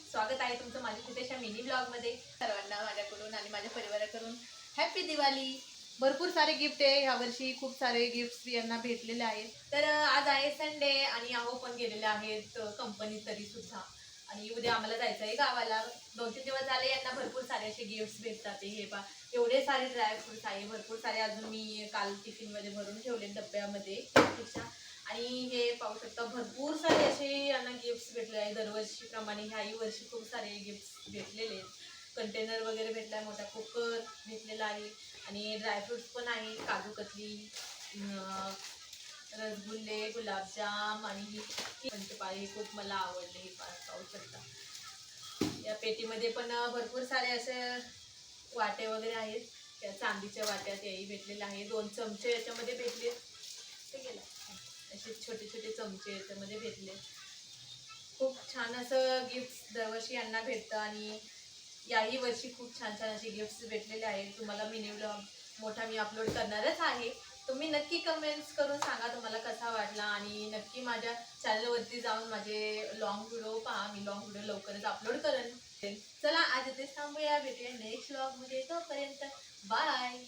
स्वागत आहे तुमचं माझ्या छोट्याशा मिनी ब्लॉगमध्ये। सर्वांना माझ्याकडून आणि माझ्या परिवाराकडून हॅपी दिवाळी। भरपूर सारे गिफ्ट आहे यावर्षी, खूप सारे गिफ्ट्स यांना भेटलेले आहेत। तर आज आहे संडे आणि अहो पण गेलेले आहेत कंपनीत तरी सुद्धा, आणि उद्या आम्हाला जायचं आहे गावाला। 2-3 दिवस झाले यांना भरपूर सारे असे गिफ्ट्स भेटतात। हे पा एवढे सारे ड्रायफ्रुट्स आहे, भरपूर सारे अजून मी काल टिफिनमध्ये भरून ठेवले डब्यामध्ये। आणि हे पाहू शकता भरपूर सारे असे यांना गिफ्ट्स भेटले आहे दरवर्षीप्रमाणे। ह्याही वर्षी खूप सारे गिफ्ट्स भेटलेले आहेत। कंटेनर वगैरे भेटला आहे, मोठा कुकर भेटलेला आहे आणि ड्रायफ्रुट्स पण आहे, काजू कतली, रसगुल्ले, गुलाबजाम आणि पंचपाळी हे खूप मला आवडले। हे पाहू शकता या पेटीमध्ये पण भरपूर सारे असे वाटे वगैरे आहेत। त्या चांदीच्या वाट्यात याही भेटलेले आहे। 2 चमचे याच्यामध्ये भेटले, ते गेला असे छोटे छोटे चमचे याच्यामध्ये भेटले। खूप छान असं गिफ्ट्स दरवर्षी यांना भेटतं आणि याही वर्षी खूप छान छान असे गिफ्ट्स भेटलेले आहेत। तुम्हाला मिनी ब्लॉग मोठा मी अपलोड करणारच आहे। तुम्ही नक्की कमेंट्स करून सांगा तुम्हाला कसा वाटला, आणि नक्की माझ्या चॅनलवरती जाऊन माझे लॉंग व्हिडिओ पहा। मी लॉंग व्हिडिओ लवकरच अपलोड करेन। चला आज इथेच थांबूया, भेटूया नेक्स्ट ब्लॉगमध्ये। तोपर्यंत बाय।